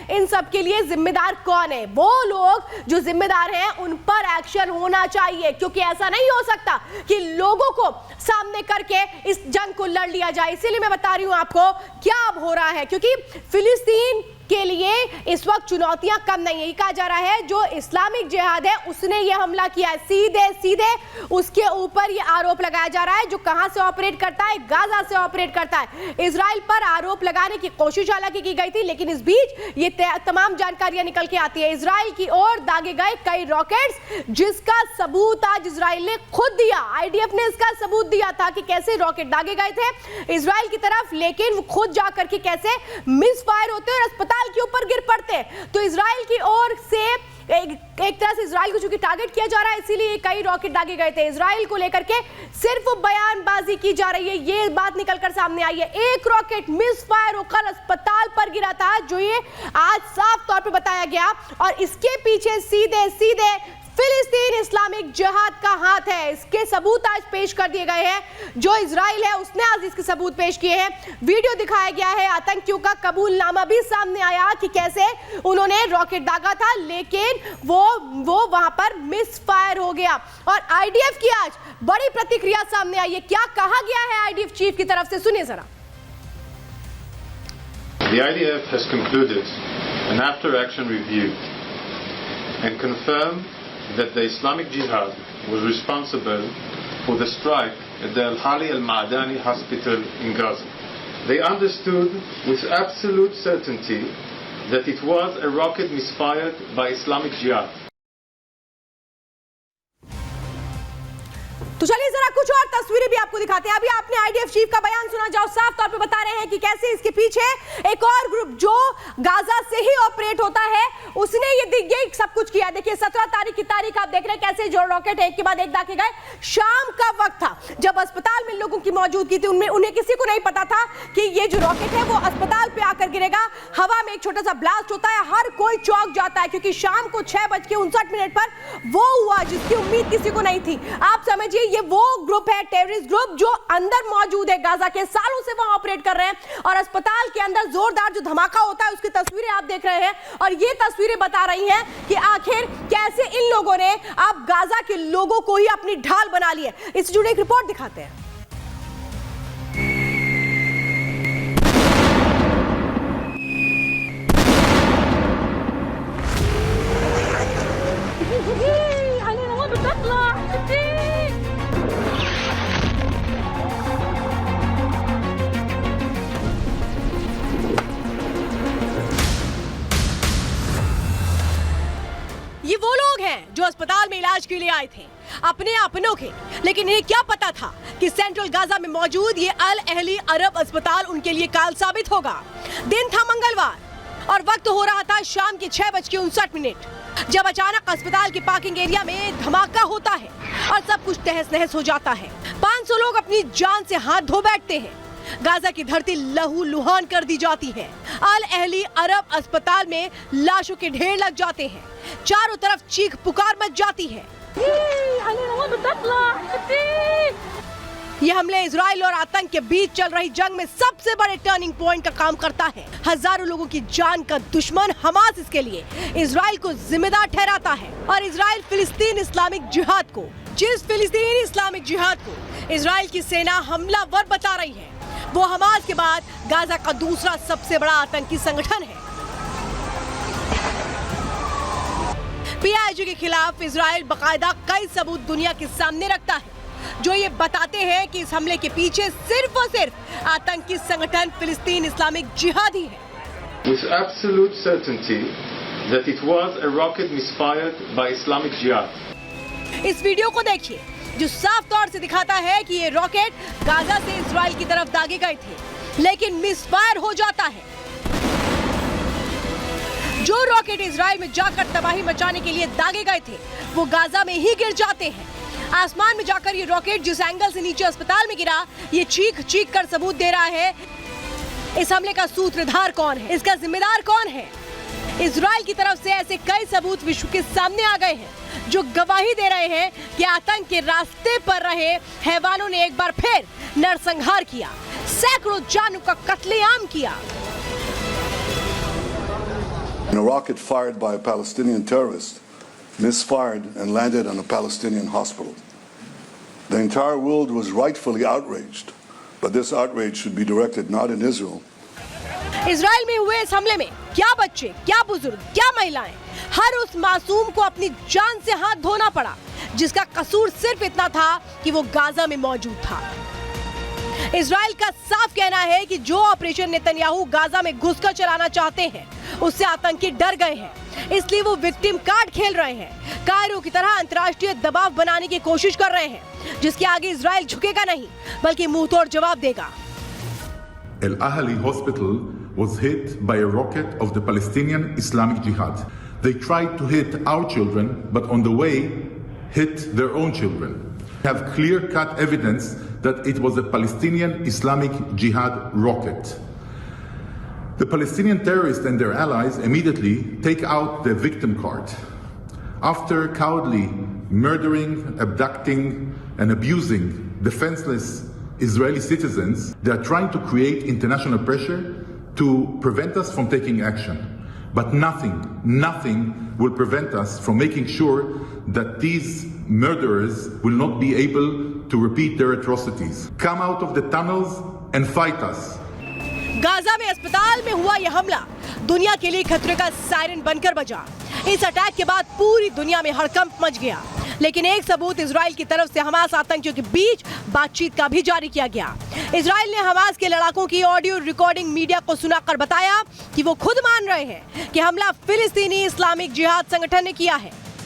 इन सब के लिए जिम्मेदार कौन है? वो लोग जो जिम्मेदार हैं उन पर एक्शन होना चाहिए, क्योंकि ऐसा नहीं हो सकता कि लोगों को सामने करके इस जंग को लड़ लिया जाए। इसीलिए मैं बता रही हूं आपको क्या अब हो रहा है, क्योंकि फिलिस्तीन के लिए इस वक्त चुनौतियां कम नहीं है। कहा जा रहा है जो इस्लामिक जिहाद है उसने ये हमला किया है, सीधे उसके ऊपर ये आरोप लगाया जा रहा है। जो कहां से ऑपरेट करता है? गाजा से ऑपरेट करता है। इजराइल पर आरोप लगाने की कोशिश हालांकि की गई थी, लेकिन इस बीच ये तमाम जानकारियां निकल के आती है। इजराइल की ओर दागे गए कई रॉकेट्स, जिसका सबूत आज इजराइल ने खुद दिया। आईडीएफ ने इसका सबूत दिया था कि कैसे रॉकेट दागे गए थे इजराइल की तरफ, लेकिन वो खुद जाकर के कैसे मिस फायर होते और अस्पताल के ऊपर गिर पड़ते। तो इजराइल की ओर से एक तरह से इजराइल को चूंकि टारगेट किया जा रहा है, इसीलिए कई रॉकेट दागे गए थे। इजराइल को लेकर के सिर्फ बयानबाजी की जा रही है, ये बात निकलकर सामने आई है। एक रॉकेट मिस फायर होकर अस्पताल पर गिरा था, जो ये आज साफ तौर पर बताया गया, और इसके पीछे सीधे फिलिस्तीन इस्लामिक जिहाद का हाथ है। इसके सबूत आज पेश कर दिए गए हैं। जो इजराइल है उसने आज इसके सबूत पेश किए हैं। वीडियो दिखाया गया है, आतंकियों का कबूलनामा भी सामने आया कि कैसे उन्होंने रॉकेट दागा था, लेकिन वो वहां पर मिस फायर हो गया। और आईडीएफ की आज बड़ी प्रतिक्रिया सामने आई है। क्या कहा गया है आईडीएफ चीफ की तरफ से, सुनिए जरा। The IDF has concluded an after-action review and confirmed that the Islamic Jihad was responsible for the strike at the Al-Hali Al-Ma'adani hospital in Gaza. They understood with absolute certainty that it was a rocket misfired by Islamic Jihad. तो चलिए जरा कुछ और तस्वीरें भी आपको दिखाते हैं। अभी आपने आईडीएफ चीफ का बयान सुना, जाओ साफ तौर पे बता रहे हैं कि कैसे इसके पीछे एक और ग्रुप जो गाजा से ही ऑपरेट होता है उसने ये सब कुछ किया। देखिए 17 तारीख की तारीख आप देख रहे हैं कैसे जो रॉकेट एक के बाद एक दागे गए। शाम का वक्त था जब अस्पताल में लोगों की मौजूदगी थी, उन्हें किसी को नहीं पता था कि ये जो रॉकेट है वो अस्पताल पे आकर गिरेगा। हवा में एक छोटा सा ब्लास्ट होता है, हर कोई चौंक जाता है, क्योंकि शाम को 6:59 पर वो हुआ जिसकी उम्मीद किसी को नहीं थी। आप समझिए ये वो ग्रुप है, टेररिस्ट ग्रुप, जो अंदर मौजूद है गाजा के, सालों से वहां ऑपरेट कर रहे हैं। और अस्पताल के अंदर जोरदार जो धमाका होता है उसकी तस्वीरें आप देख रहे हैं, और ये तस्वीरें बता रही हैं कि आखिर कैसे इन लोगों ने अब गाजा के लोगों को ही अपनी ढाल बना ली है। इससे जुड़ी एक रिपोर्ट दिखाते हैं। ये वो लोग हैं जो अस्पताल में इलाज के लिए आए थे, अपने अपनों के, लेकिन इन्हें क्या पता था कि सेंट्रल गाजा में मौजूद ये अल अहली अरब अस्पताल उनके लिए काल साबित होगा। दिन था मंगलवार और वक्त हो रहा था शाम के 6:59 जब अचानक अस्पताल के पार्किंग एरिया में धमाका होता है और सब कुछ तहस नहस हो जाता है। 500 लोग अपनी जान से हाथ धो बैठते हैं। गाजा की धरती लहू लुहान कर दी जाती है। अल अहली अरब अस्पताल में लाशों के ढेर लग जाते हैं। चारों तरफ चीख पुकार मच जाती है। यह हमले इजराइल और आतंक के बीच चल रही जंग में सबसे बड़े टर्निंग पॉइंट का काम करता है। हजारों लोगों की जान का दुश्मन हमास इसके लिए इजराइल को जिम्मेदार ठहराता है, और इजराइल फिलिस्तीन इस्लामिक जिहाद को, जिस फिलिस्तीन इस्लामिक जिहाद को इजराइल की सेना हमलावर बता रही है, वो हमास के बाद गाजा का दूसरा सबसे बड़ा आतंकी संगठन है। पीआईजी के खिलाफ इजराइल बाकायदा कई सबूत दुनिया के सामने रखता है, जो ये बताते हैं कि इस हमले के पीछे सिर्फ और सिर्फ आतंकी संगठन फिलिस्तीन इस्लामिक जिहाद ही है। With absolute certainty that it was a rocket misfired by Islamic Jihad. इस वीडियो को देखिए जो साफ तौर से दिखाता है कि ये रॉकेट गाजा से इजराइल की तरफ दागे गए थे, लेकिन मिसफायर हो जाता है। जो रॉकेट इजराइल में जाकर तबाही मचाने के लिए दागे गए थे वो गाजा में ही गिर जाते हैं। आसमान में जाकर ये रॉकेट जिस एंगल से नीचे अस्पताल में गिरा, ये चीख चीख कर सबूत दे रहा है इस हमले का सूत्रधार कौन है, इसका जिम्मेदार कौन है। इजराइल की तरफ से ऐसे कई सबूत विश्व के सामने आ गए हैं जो गवाही दे रहे हैं कि आतंक के रास्ते पर रहे हैवानों ने एक बार फिर नरसंहार किया, सैकड़ों जानों का कत्लेआम किया। and a rocket fired by a Palestinian terrorist misfired and landed on a Palestinian hospital. The entire world was rightfully outraged, but this outrage should be directed not in Israel. Israel में हुए इस हमले में क्या बच्चे, क्या बुजुर्ग, क्या महिलाएं, हर उस मासूम को अपनी जान से हाथ धोना पड़ा, जिसका कसूर सिर्फ इतना था कि वो गाजा में मौजूद था। इजराइल का साफ कहना है कि जो ऑपरेशन नेतन्याहू गाजा में घुसकर चलाना चाहते हैं, उससे आतंकी डर गए हैं, इसलिए वो विक्टिम कार्ड खेल रहे हैं, कायरो की तरह अंतर्राष्ट्रीय दबाव बनाने की कोशिश कर रहे हैं, जिसके आगे इजराइल झुकेगा नहीं, बल्कि मुंह तोड़ जवाब देगा। Al Ahli Hospital was hit by a rocket of the Palestinian Islamic Jihad. They tried to hit our children, but on the way hit their own children. We have clear-cut evidence that it was a Palestinian Islamic Jihad rocket. The Palestinian terrorists and their allies immediately take out the victim card. After cowardly murdering, abducting, and abusing defenseless Israeli citizens, they are trying to create international pressure to prevent us from taking action. But nothing will prevent us from making sure that these murderers will not be able to repeat their atrocities. Come out of the tunnels and fight us. Gaza में अस्पताल में हुआ यह हमला दुनिया के लिए खतरे का सायरन बनकर बजा। इस अटैक के बाद पूरी दुनिया में हड़कंप मच गया, लेकिन एक सबूत इजराइल की तरफ से हमास आतंकियों के बीच बातचीत का भी जारी किया गया। इजराइल ने हमास के लड़ाकों की ऑडियो रिकॉर्डिंग मीडिया को सुनाकर बताया कि वो खुद मान रहे हैं कि हमला फिलिस्तीनी इस्लामिक जिहाद संगठन ने किया है।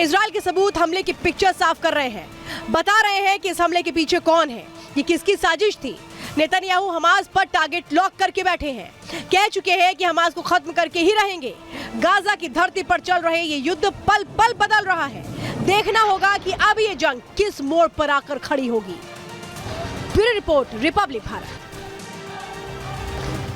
इजराइल के सबूत हमले की पिक्चर साफ कर रहे हैं, बता रहे हैं कि इस हमले के पीछे कौन है, ये किसकी साजिश थी। नेतन्याहू हमास पर टारगेट लॉक करके बैठे हैं, कह चुके हैं कि हमास को खत्म करके ही रहेंगे। गाजा की धरती पर चल रहे ये युद्ध पल पल बदल रहा है, देखना होगा कि अब ये जंग किस मोड़ पर आकर खड़ी होगी। Bureau report, Republic Bharat.